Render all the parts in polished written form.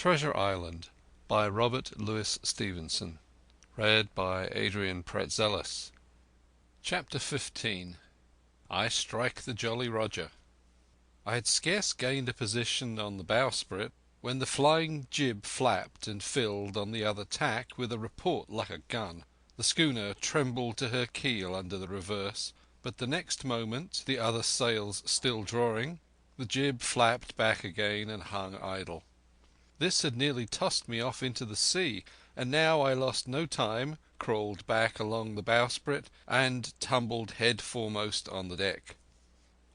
Treasure Island by Robert Louis Stevenson. Read by Adrian Pretzelis. Chapter 15. I Strike the Jolly Roger. I had scarce gained a position on the bowsprit when the flying jib flapped and filled on the other tack with a report like a gun. The schooner trembled to her keel under the reverse, but the next moment, the other sails still drawing, the jib flapped back again and hung idle. This had nearly tossed me off into the sea, and now I lost no time, crawled back along the bowsprit, and tumbled head foremost on the deck.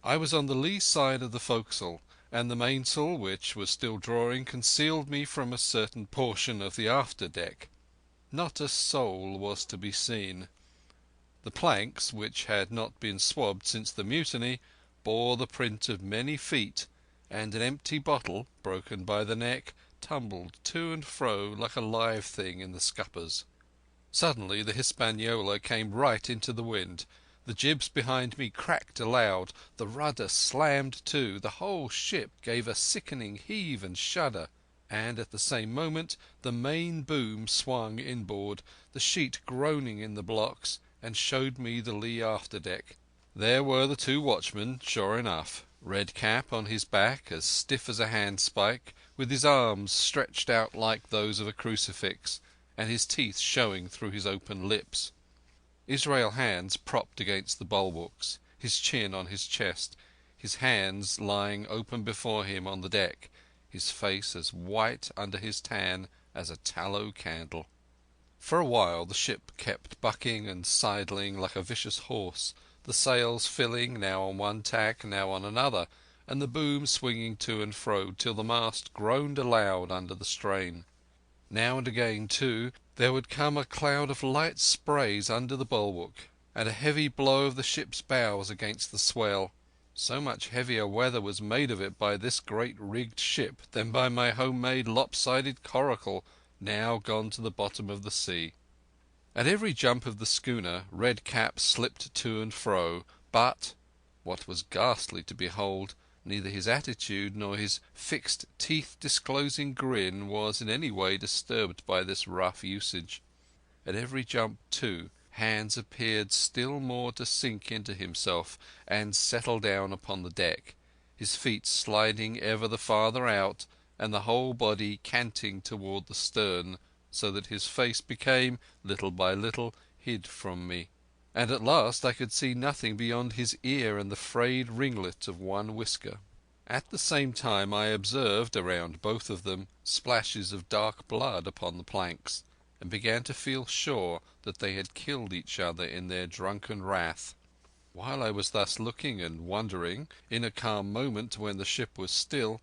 I was on the lee side of the forecastle, and the mainsail, which was still drawing, concealed me from a certain portion of the after deck. Not a soul was to be seen. The planks, which had not been swabbed since the mutiny, bore the print of many feet, and an empty bottle, broken by the neck, tumbled to and fro like a live thing in the scuppers. Suddenly the Hispaniola came right into the wind. The jibs behind me cracked aloud, the rudder slammed to, the whole ship gave a sickening heave and shudder, and at the same moment the main boom swung inboard, the sheet groaning in the blocks, and showed me the lee after deck. There were the two watchmen, sure enough. Redcap on his back, as stiff as a handspike, with his arms stretched out like those of a crucifix, and his teeth showing through his open lips. Israel Hands propped against the bulwarks, his chin on his chest, his hands lying open before him on the deck, his face as white under his tan as a tallow candle. For a while the ship kept bucking and sidling like a vicious horse, the sails filling now on one tack, now on another, and the boom swinging to and fro till the mast groaned aloud under the strain. Now and again, too, there would come a cloud of light sprays under the bulwark, and a heavy blow of the ship's bows against the swell. So much heavier weather was made of it by this great rigged ship than by my home-made lopsided coracle, now gone to the bottom of the sea. At every jump of the schooner Redcap slipped to and fro, but, what was ghastly to behold, neither his attitude nor his fixed teeth-disclosing grin was in any way disturbed by this rough usage. At every jump, too, Hands appeared still more to sink into himself and settle down upon the deck, his feet sliding ever the farther out, and the whole body canting toward the stern, so that his face became, little by little, hid from me, and at last I could see nothing beyond his ear and the frayed ringlet of one whisker. At the same time I observed, around both of them, splashes of dark blood upon the planks, and began to feel sure that they had killed each other in their drunken wrath. While I was thus looking and wondering, in a calm moment when the ship was still,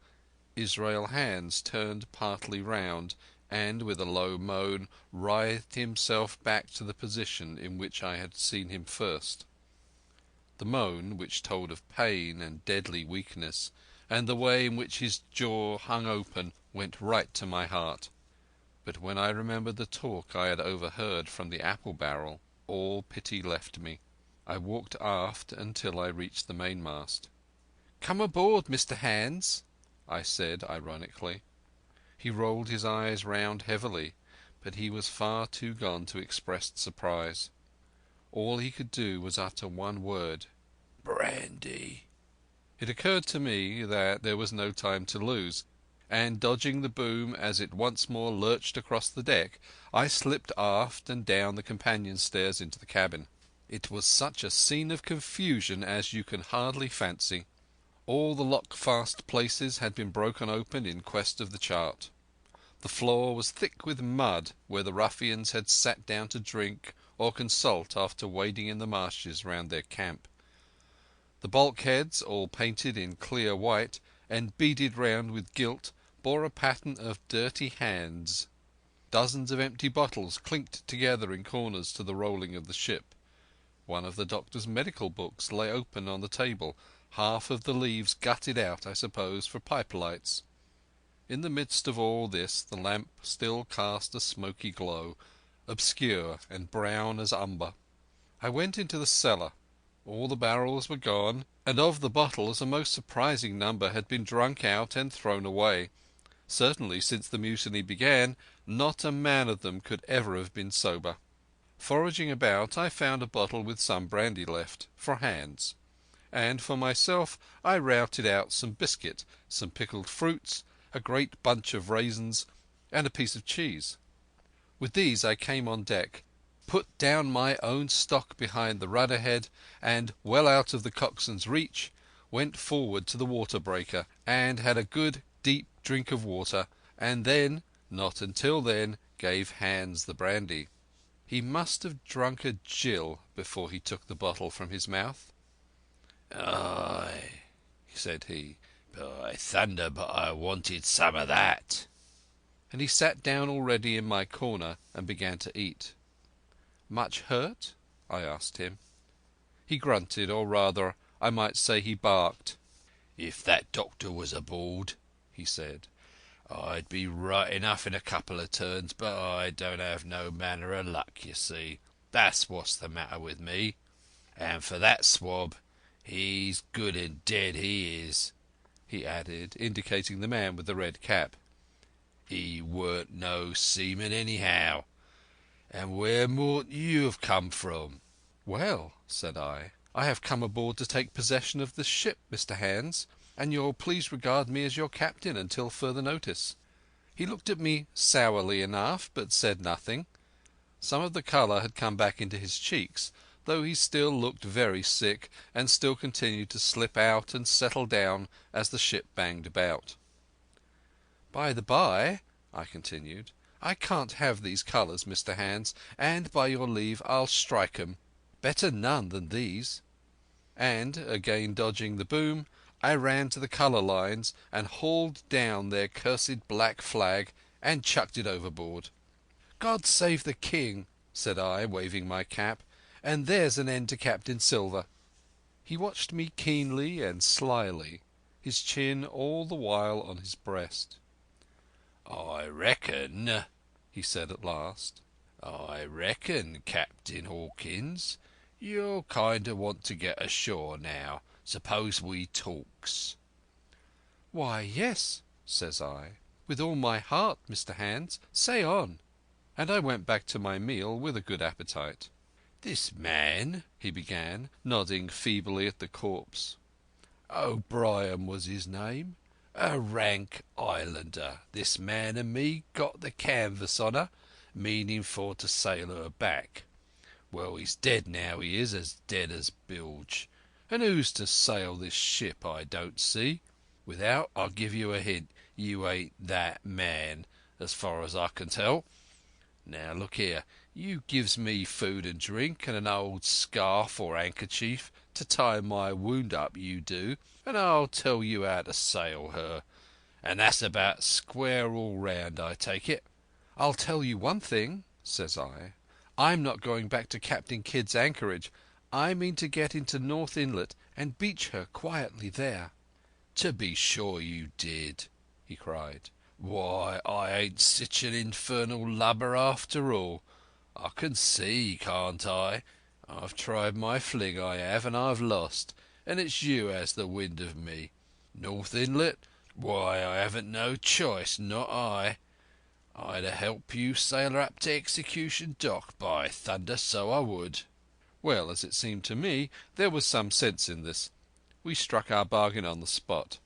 Israel Hands turned partly round, and with a low moan writhed himself back to the position in which I had seen him first. The moan, which told of pain and deadly weakness, and the way in which his jaw hung open, went right to my heart. But when I remembered the talk I had overheard from the apple barrel, all pity left me. I walked aft until I reached the mainmast. "Come aboard, Mr. Hands," I said ironically. He rolled his eyes round heavily, but he was far too gone to express surprise. All he could do was utter one word: "Brandy." It occurred to me that there was no time to lose, and dodging the boom as it once more lurched across the deck, I slipped aft and down the companion stairs into the cabin. It was such a scene of confusion as you can hardly fancy. All the lock-fast places had been broken open in quest of the chart. The floor was thick with mud where the ruffians had sat down to drink or consult after wading in the marshes round their camp. The bulkheads, all painted in clear white and beaded round with gilt, bore a pattern of dirty hands. Dozens of empty bottles clinked together in corners to the rolling of the ship. One of the doctor's medical books lay open on the table, half of the leaves gutted out, I suppose, for pipe lights. In the midst of all this the lamp still cast a smoky glow, obscure and brown as umber. I went into the cellar. All the barrels were gone, and of the bottles a most surprising number had been drunk out and thrown away. Certainly since the mutiny began, not a man of them could ever have been sober. Foraging about, I found a bottle with some brandy left, for Hans, and for myself I routed out some biscuit, some pickled fruits, a great bunch of raisins, and a piece of cheese. With these I came on deck, put down my own stock behind the rudder head, and, well out of the coxswain's reach, went forward to the water breaker and had a good deep drink of water, and then, not until then, gave Hans the brandy. He must have drunk a gill before he took the bottle from his mouth. "Aye," said he, "by thunder, but I wanted some of that." And he sat down already in my corner and began to eat. "Much hurt?" I asked him. He grunted, or rather, I might say he barked. "If that doctor was aboard," he said, "I'd be right enough in a couple of turns, but I don't have no manner of luck, you see. That's what's the matter with me. And for that swab, he's good and dead, he is," he added, indicating the man with the red cap. "He weren't no seaman anyhow. And where mought you have come from?" "Well," said I have come aboard to take possession of this ship, Mr Hans, and you'll please regard me as your captain until further notice." He looked at me sourly enough, but said nothing. Some of the colour had come back into his cheeks, though he still looked very sick, and still continued to slip out and settle down as the ship banged about. "By the by," I continued, "I can't have these colours, Mr Hans, and by your leave I'll strike 'em. Better none than these." And, again dodging the boom, I ran to the colour lines and hauled down their cursed black flag and chucked it overboard. "God save the King," said I, waving my cap, "and there's an end to Captain Silver." He watched me keenly and slyly, his chin all the while on his breast. "I reckon," he said at last, "I reckon, Captain Hawkins, you'll kind o' want to get ashore now. Suppose we talks?" "Why, yes," says I, "with all my heart, Mr Hans. Say on." And I went back to my meal with a good appetite. "This man," he began, nodding feebly at the corpse, "O'Brien was his name. A rank islander. This man and me got the canvas on her, meaning for to sail her back. Well, he's dead now, he is, as dead as bilge. And who's to sail this ship I don't see. Without, I'll give you a hint, you ain't that man, as far as I can tell. Now look here, you gives me food and drink and an old scarf or handkerchief to tie my wound up, you do, and I'll tell you how to sail her. And that's about square all round, I take it." "I'll tell you one thing," says I. "I'm not going back to Captain Kidd's anchorage. I mean to get into North Inlet and beach her quietly there." "To be sure you did," he cried. "Why, I ain't sich an infernal lubber after all. I can see, can't I? I've tried my fling, I have, and I've lost, and it's you has the wind of me. North Inlet? Why, I haven't no choice, not I. I'd help you sail her up to Execution Dock, by thunder, so I would." Well, as it seemed to me, there was some sense in this. We struck our bargain on the spot.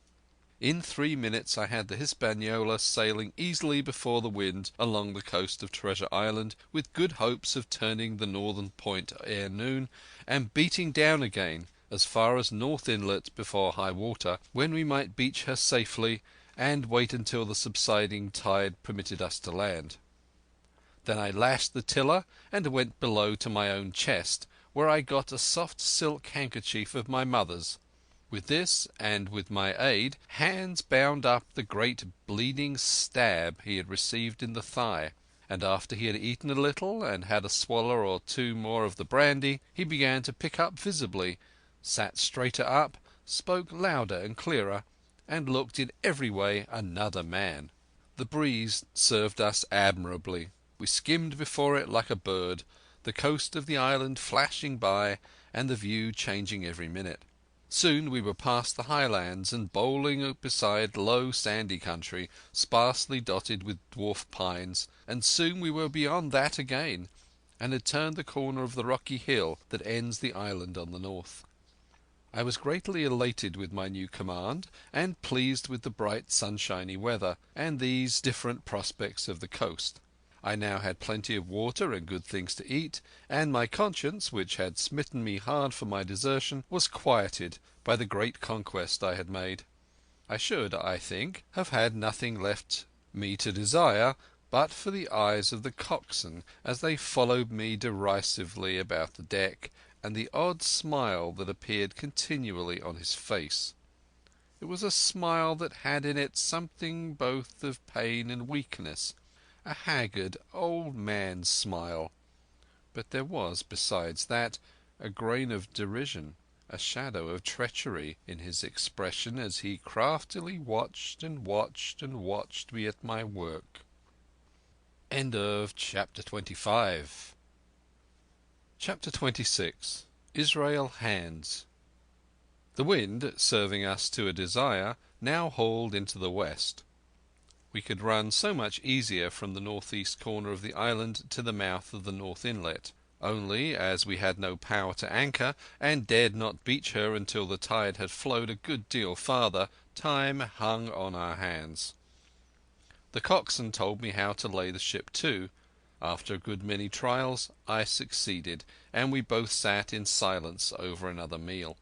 In 3 minutes I had the Hispaniola sailing easily before the wind along the coast of Treasure Island, with good hopes of turning the northern point ere noon, and beating down again as far as North Inlet before high water, when we might beach her safely and wait until the subsiding tide permitted us to land. Then I lashed the tiller and went below to my own chest, where I got a soft silk handkerchief of my mother's. With this, and with my aid, Hans bound up the great bleeding stab he had received in the thigh, and after he had eaten a little and had a swallow or two more of the brandy, he began to pick up visibly, sat straighter up, spoke louder and clearer, and looked in every way another man. The breeze served us admirably. We skimmed before it like a bird, the coast of the island flashing by and the view changing every minute. Soon we were past the highlands and bowling beside low sandy country sparsely dotted with dwarf pines, and soon we were beyond that again, and had turned the corner of the rocky hill that ends the island on the north. I was greatly elated with my new command, and pleased with the bright sunshiny weather, and these different prospects of the coast. I now had plenty of water and good things to eat, and my conscience, which had smitten me hard for my desertion, was quieted by the great conquest I had made. I should, I think, have had nothing left me to desire but for the eyes of the coxswain as they followed me derisively about the deck, and the odd smile that appeared continually on his face. It was a smile that had in it something both of pain and weakness, a haggard old man's smile, but there was, besides that, a grain of derision, a shadow of treachery in his expression as he craftily watched and watched and watched me at my work. Chapter 26. Israel Hands. The wind, serving us to a desire, now hauled into the west. We could run so much easier from the northeast corner of the island to the mouth of the north inlet. Only, as we had no power to anchor, and dared not beach her until the tide had flowed a good deal farther, time hung on our hands. The coxswain told me how to lay the ship to. After a good many trials I succeeded, and we both sat in silence over another meal.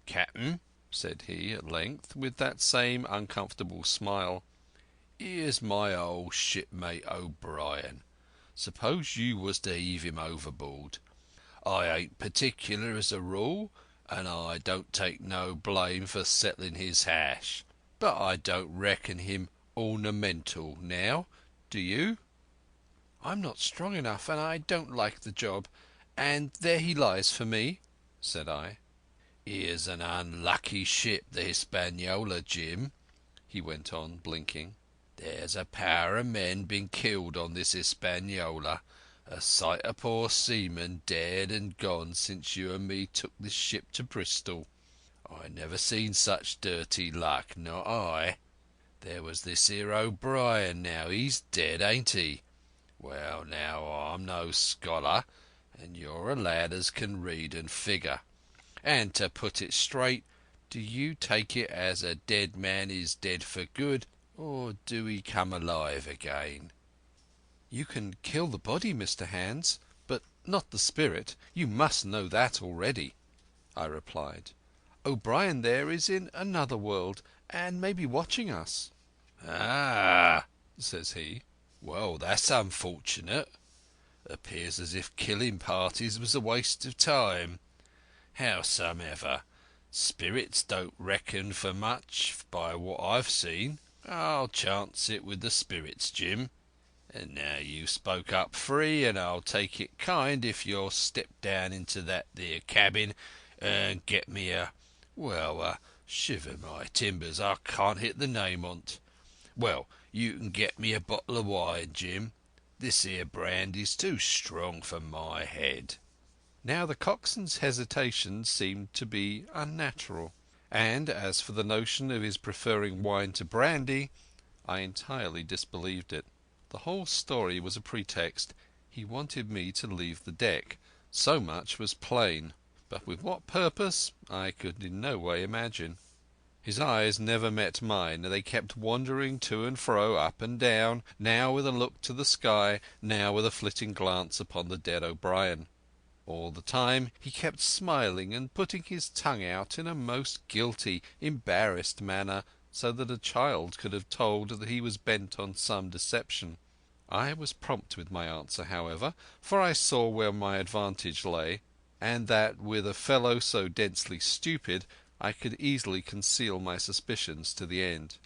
"Captain," said he at length, with that same uncomfortable smile, "here's my old shipmate O'Brien. Suppose you was to heave him overboard. I ain't particular as a rule, and I don't take no blame for settling his hash, but I don't reckon him ornamental now, do you?" "I'm not strong enough, and I don't like the job, and there he lies for me," said I. "Here's an unlucky ship, the Hispaniola, Jim," he went on, blinking. "There's a power of men been killed on this Hispaniola, a sight of poor seamen dead and gone since you and me took this ship to Bristol. I never seen such dirty luck, not I. There was this here O'Brien now, he's dead, ain't he? Well, now, I'm no scholar, and you're a lad as can read and figure. And to put it straight, do you take it as a dead man is dead for good, or do he come alive again?" "You can kill the body, Mr. Hands, but not the spirit. You must know that already," I replied. "O'Brien there is in another world, and may be watching us." "Ah," says he. "Well, that's unfortunate. Appears as if killing parties was a waste of time. Howsomever, spirits don't reckon for much by what I've seen. I'll chance it with the spirits, Jim. And now you've spoke up free, and I'll take it kind if you'll step down into that there cabin and get me shiver my timbers, I can't hit the name on't. Well, you can get me a bottle of wine, Jim. This here brandy's too strong for my head." Now the coxswain's hesitation seemed to be unnatural, and as for the notion of his preferring wine to brandy, I entirely disbelieved it. The whole story was a pretext. He wanted me to leave the deck. So much was plain, but with what purpose I could in no way imagine. His eyes never met mine. They kept wandering to and fro, up and down, now with a look to the sky, now with a flitting glance upon the dead O'Brien. All the time he kept smiling and putting his tongue out in a most guilty, embarrassed manner, so that a child could have told that he was bent on some deception. I was prompt with my answer, however, for I saw where my advantage lay, and that with a fellow so densely stupid I could easily conceal my suspicions to the end.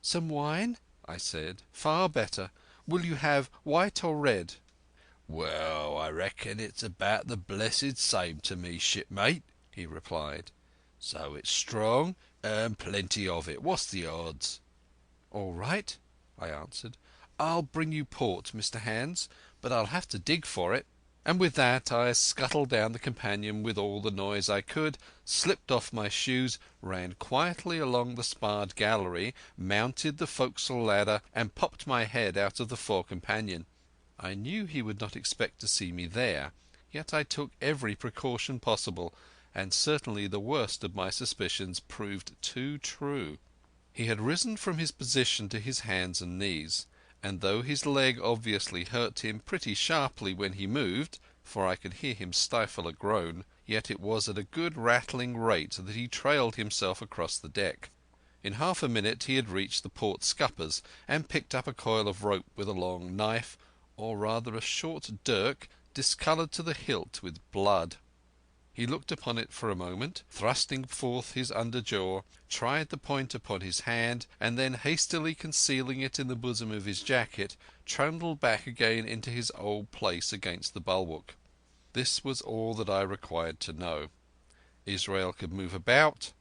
"Some wine?" I said. "Far better. Will you have white or red?" "Well, I reckon it's about the blessed same to me, shipmate," he replied. "So it's strong and plenty of it. What's the odds?" "All right," I answered. "I'll bring you port, Mr. Hands, but I'll have to dig for it." And with that I scuttled down the companion with all the noise I could, slipped off my shoes, ran quietly along the sparred gallery, mounted the forecastle ladder, and popped my head out of the fore companion. I knew he would not expect to see me there, yet I took every precaution possible, and certainly the worst of my suspicions proved too true. He had risen from his position to his hands and knees, and though his leg obviously hurt him pretty sharply when he moved, for I could hear him stifle a groan, yet it was at a good rattling rate that he trailed himself across the deck. In half a minute he had reached the port scuppers and picked up a coil of rope with a long knife, or rather a short dirk discoloured to the hilt with blood. He looked upon it for a moment, thrusting forth his under jaw, tried the point upon his hand, and then hastily concealing it in the bosom of his jacket, trundled back again into his old place against the bulwark. This was all that I required to know. Israel could move about.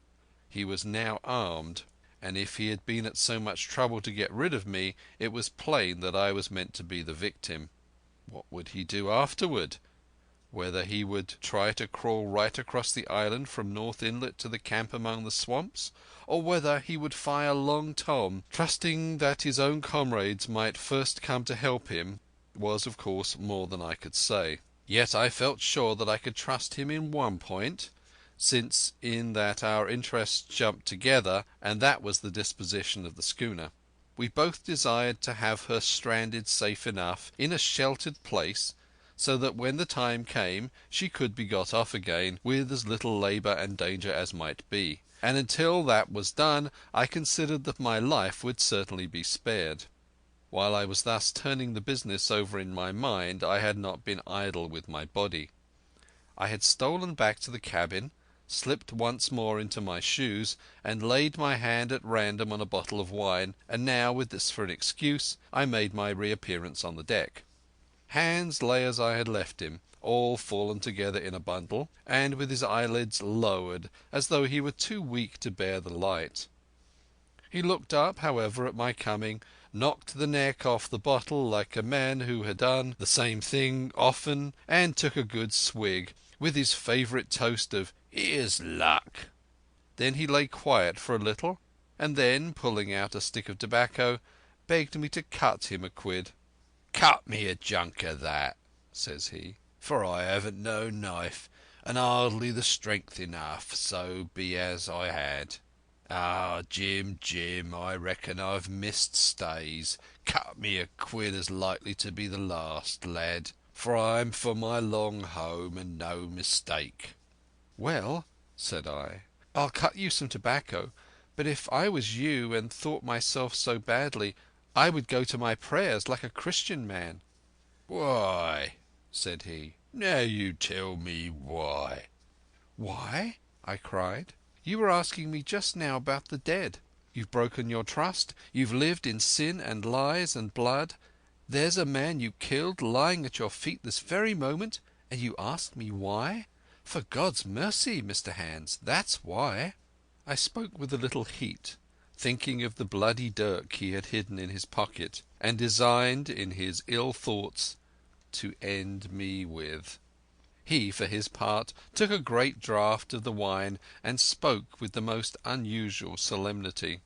He was now armed, and if he had been at so much trouble to get rid of me, it was plain that I was meant to be the victim. What would he do afterward? Whether he would try to crawl right across the island from North Inlet to the camp among the swamps, or whether he would fire Long Tom, trusting that his own comrades might first come to help him, was of course more than I could say. Yet I felt sure that I could trust him in one point, since in that our interests jumped together, and that was the disposition of the schooner. We both desired to have her stranded safe enough in a sheltered place, so that when the time came she could be got off again with as little labour and danger as might be. And until that was done I considered that my life would certainly be spared. While I was thus turning the business over in my mind I had not been idle with my body. I had stolen back to the cabin, slipped once more into my shoes, and laid my hand at random on a bottle of wine, and now, with this for an excuse, I made my reappearance on the deck. Hans lay as I had left him, all fallen together in a bundle, and with his eyelids lowered, as though he were too weak to bear the light. He looked up, however, at my coming, knocked the neck off the bottle like a man who had done the same thing often, and took a good swig, with his favourite toast of "Here's luck." Then he lay quiet for a little, and then, pulling out a stick of tobacco, begged me to cut him a quid. "Cut me a junk of that," says he, "for I haven't no knife, and hardly the strength enough, so be as I had. Ah, Jim, Jim, I reckon I've missed stays. Cut me a quid as likely to be the last, lad, for I'm for my long home and no mistake." "Well," said I, "I'll cut you some tobacco, but if I was you and thought myself so badly, I would go to my prayers like a Christian man." "Why?" said he. "Now you tell me why." "Why?" I cried. "You were asking me just now about the dead. You've broken your trust. You've lived in sin and lies and blood. There's a man you killed lying at your feet this very moment, and you ask me why? For God's mercy, Mr. Hans, that's why." I spoke with a little heat, thinking of the bloody dirk he had hidden in his pocket, and designed, in his ill thoughts, to end me with. He, for his part, took a great draught of the wine and spoke with the most unusual solemnity.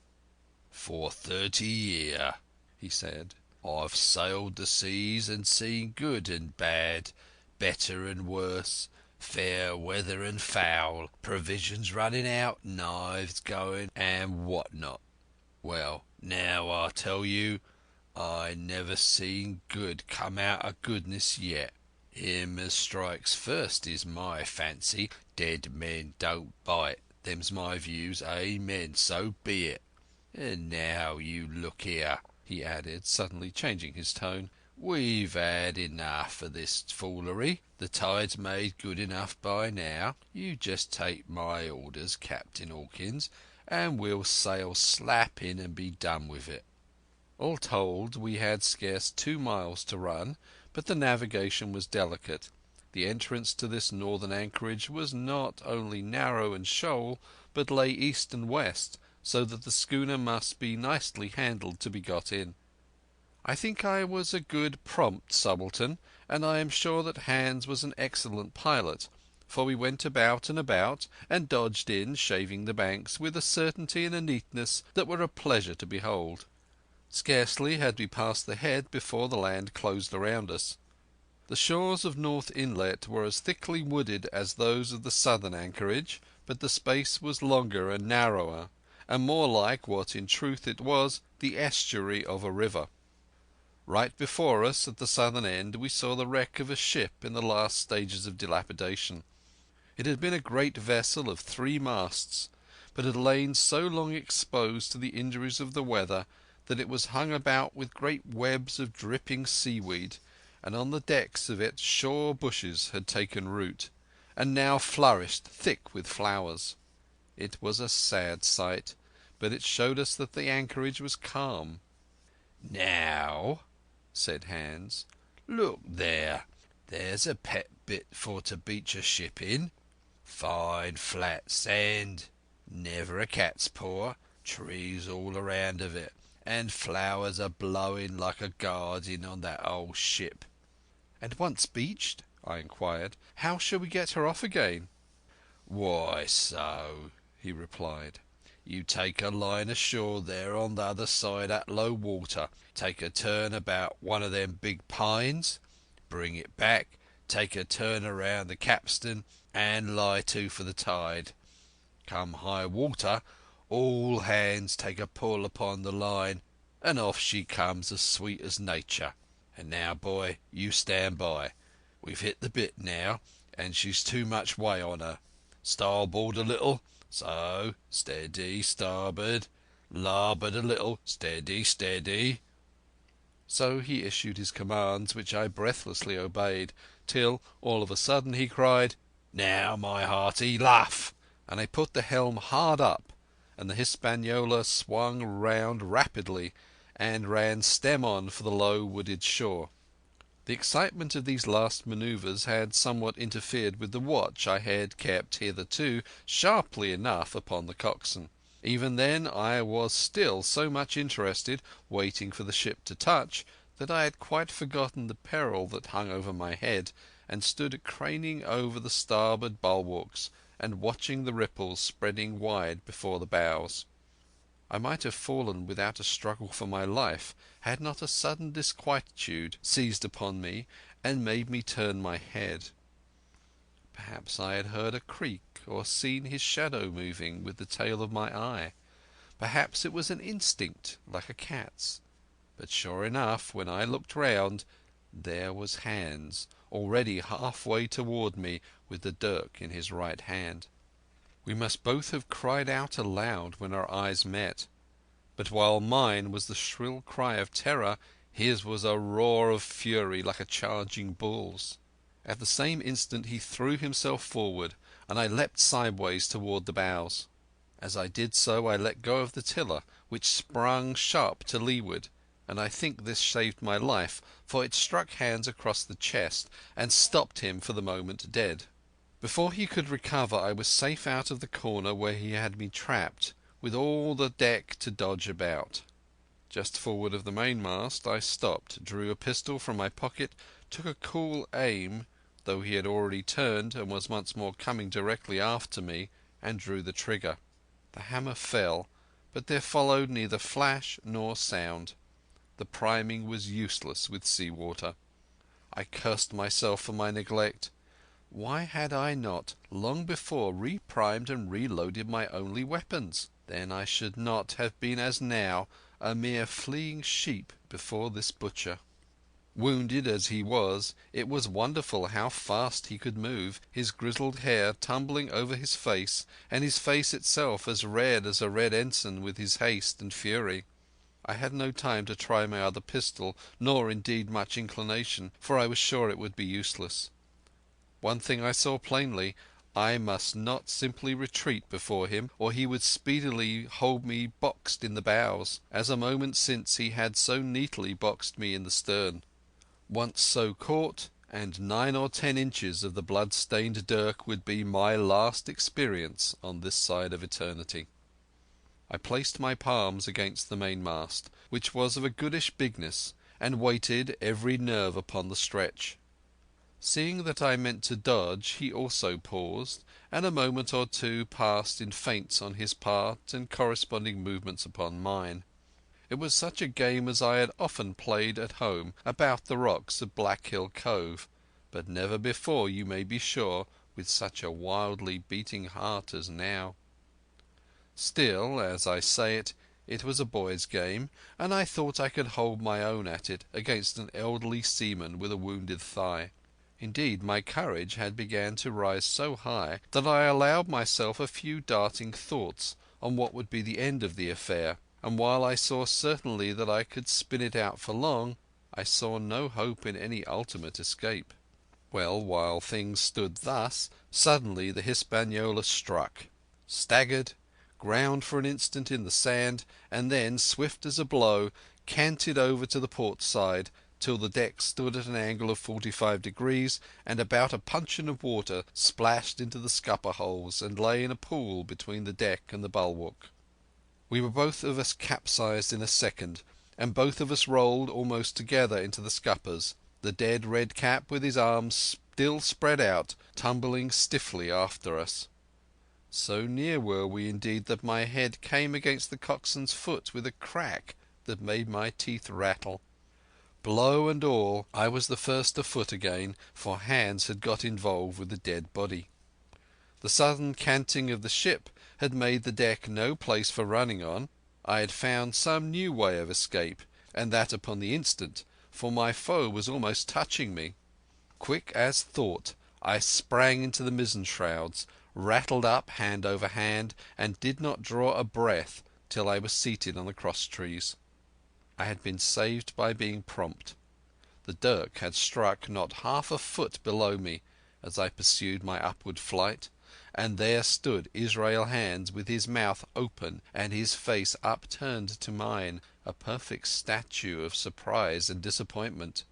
"For 30 year," he said, "I've sailed the seas and seen good and bad, better and worse, fair weather and foul, provisions running out, knives going, and what not. Well, now I tell you, I never seen good come out of goodness yet. Him as strikes first is my fancy. Dead men don't bite. Them's my views. Amen. So be it. And now you look here," he added, suddenly changing his tone. "We've had enough of this foolery. The tide's made good enough by now. You just take my orders, Captain Hawkins, and we'll sail slap in and be done with it." All told, we had scarce 2 miles to run, but the navigation was delicate. The entrance to this northern anchorage was not only narrow and shoal, but lay east and west, so that the schooner must be nicely handled to be got in. I think I was a good prompt subaltern, and I am sure that Hans was an excellent pilot, for we went about and about, and dodged in, shaving the banks, with a certainty and a neatness that were a pleasure to behold. Scarcely had we passed the head before the land closed around us. The shores of North Inlet were as thickly wooded as those of the southern anchorage, but the space was longer and narrower, and more like what in truth it was, the estuary of a river. Right before us, at the southern end, we saw the wreck of a ship in the last stages of dilapidation. It had been a great vessel of 3 masts, but had lain so long exposed to the injuries of the weather that it was hung about with great webs of dripping seaweed, and on the decks of it shore bushes had taken root, and now flourished thick with flowers. It was a sad sight, but it showed us that the anchorage was calm. "Now," said Hans, "look there. There's a pet bit for to beach a ship in. Fine flat sand, never a cat's paw, trees all around of it, and flowers a blowing like a garden on that old ship." "And once beached," I inquired, "how shall we get her off again?" "Why so," he replied. "You take a line ashore there on the other side at low water, take a turn about one of them big pines, bring it back, take a turn round the capstan, and lie to for the tide. Come high water, all hands take a pull upon the line, and off she comes as sweet as nature. And now, boy, you stand by. We've hit the bit now, and she's too much way on her. Starboard a little. So, steady, starboard. Larboard a little. Steady, steady." So he issued his commands, which I breathlessly obeyed, till all of a sudden he cried, "Now, my hearty, luff!" and I put the helm hard up, and the Hispaniola swung round rapidly and ran stem on for the low wooded shore. The excitement of these last manoeuvres had somewhat interfered with the watch I had kept hitherto sharply enough upon the coxswain. Even then I was still so much interested, waiting for the ship to touch, that I had quite forgotten the peril that hung over my head, and stood craning over the starboard bulwarks and watching the ripples spreading wide before the bows. I might have fallen without a struggle for my life had not a sudden disquietude seized upon me and made me turn my head. Perhaps I had heard a creak or seen his shadow moving with the tail of my eye. Perhaps it was an instinct like a cat's. But sure enough, when I looked round, there was Hans already halfway toward me with the dirk in his right hand. We must both have cried out aloud when our eyes met, but while mine was the shrill cry of terror, his was a roar of fury like a charging bull's. At the same instant he threw himself forward, and I leapt sideways toward the bows. As I did so I let go of the tiller, which sprung sharp to leeward, and I think this saved my life, for it struck Hans across the chest and stopped him for the moment dead. Before he could recover I was safe out of the corner where he had me trapped, with all the deck to dodge about. Just forward of the mainmast I stopped, drew a pistol from my pocket, took a cool aim, though he had already turned and was once more coming directly after me, and drew the trigger. The hammer fell, but there followed neither flash nor sound. The priming was useless with sea water. I cursed myself for my neglect. Why had I not long before reprimed and reloaded my only weapons? Then I should not have been as now, a mere fleeing sheep before this butcher. Wounded as he was, it was wonderful how fast he could move, his grizzled hair tumbling over his face, and his face itself as red as a red ensign with his haste and fury. I had no time to try my other pistol, nor indeed much inclination, for I was sure it would be useless. One thing I saw plainly: I must not simply retreat before him, or he would speedily hold me boxed in the bows, as a moment since he had so neatly boxed me in the stern. Once so caught, and 9 or 10 inches of the blood-stained dirk would be my last experience on this side of eternity. I placed my palms against the mainmast, which was of a goodish bigness, and waited, every nerve upon the stretch. Seeing that I meant to dodge, he also paused, and a moment or two passed in feints on his part and corresponding movements upon mine. It was such a game as I had often played at home about the rocks of Black Hill Cove, but never before, you may be sure, with such a wildly beating heart as now. Still, as I say, it was a boy's game, and I thought I could hold my own at it against an elderly seaman with a wounded thigh. Indeed, my courage had begun to rise so high that I allowed myself a few darting thoughts on what would be the end of the affair, and while I saw certainly that I could spin it out for long, I saw no hope in any ultimate escape. Well, while things stood thus, suddenly the Hispaniola struck, staggered, ground for an instant in the sand, and then, swift as a blow, canted over to the port side, till the deck stood at an angle of 45 degrees, and about a puncheon of water splashed into the scupper holes and lay in a pool between the deck and the bulwark. We were both of us capsized in a second, and both of us rolled almost together into the scuppers, the dead red cap with his arms still spread out, tumbling stiffly after us. So near were we indeed that my head came against the coxswain's foot with a crack that made my teeth rattle. Blow and all, I was the first afoot again, for hands had got involved with the dead body. The sudden canting of the ship had made the deck no place for running on. I had found some new way of escape, and that upon the instant, for my foe was almost touching me. Quick as thought, I sprang into the mizzen shrouds, rattled up hand over hand, and did not draw a breath till I was seated on the cross trees. I had been saved by being prompt. The dirk had struck not half a foot below me as I pursued my upward flight, and there stood Israel Hands with his mouth open and his face upturned to mine, a perfect statue of surprise and disappointment.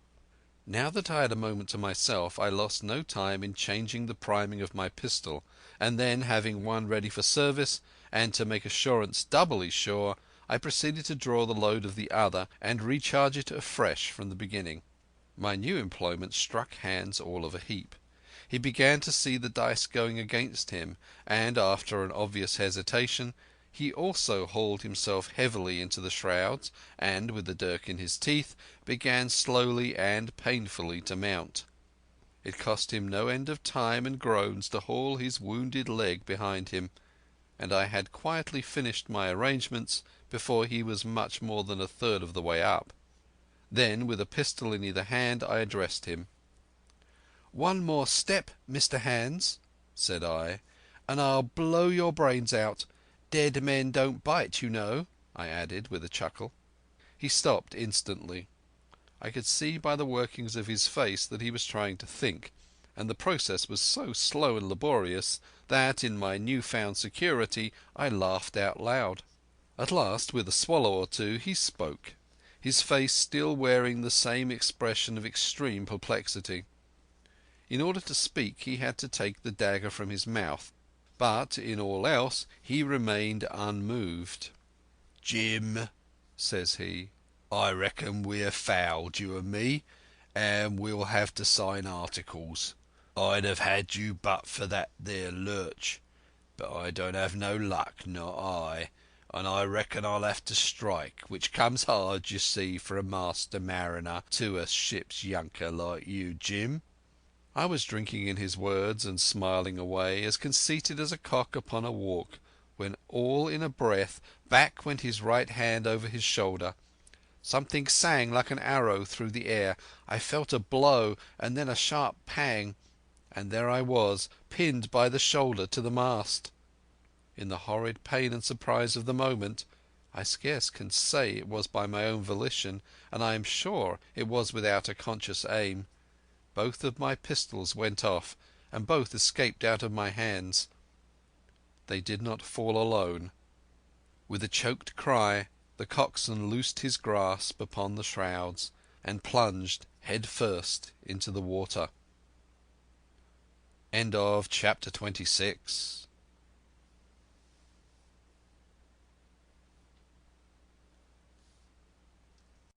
Now that I had a moment to myself, I lost no time in changing the priming of my pistol, and then, having one ready for service, and to make assurance doubly sure, I proceeded to draw the load of the other and recharge it afresh from the beginning. My new employment struck Hands all of a heap. He began to see the dice going against him, and after an obvious hesitation he also hauled himself heavily into the shrouds, and, with the dirk in his teeth, began slowly and painfully to mount. It cost him no end of time and groans to haul his wounded leg behind him, and I had quietly finished my arrangements before he was much more than a third of the way up. Then, with a pistol in either hand, I addressed him. "One more step, Mr. Hands," said I, "and I'll blow your brains out. Dead men don't bite, you know," I added with a chuckle. He stopped instantly. I could see by the workings of his face that he was trying to think, and the process was so slow and laborious that, in my new-found security, I laughed out loud. At last, with a swallow or two, he spoke, his face still wearing the same expression of extreme perplexity. In order to speak he had to take the dagger from his mouth, but in all else he remained unmoved. "Jim," says he, "I reckon we're fouled, you and me, and we'll have to sign articles. I'd have had you but for that there lurch, but I don't have no luck, not I, and I reckon I'll have to strike, which comes hard, you see, for a master mariner to a ship's yunker like you, Jim." I was drinking in his words and smiling away, as conceited as a cock upon a walk, when all in a breath back went his right hand over his shoulder. Something sang like an arrow through the air. I felt a blow and then a sharp pang, and there I was, pinned by the shoulder to the mast. In the horrid pain and surprise of the moment—I scarce can say it was by my own volition, and I am sure it was without a conscious aim—both of my pistols went off, and both escaped out of my hands. They did not fall alone. With a choked cry the coxswain loosed his grasp upon the shrouds and plunged head first into the water. Chapter 26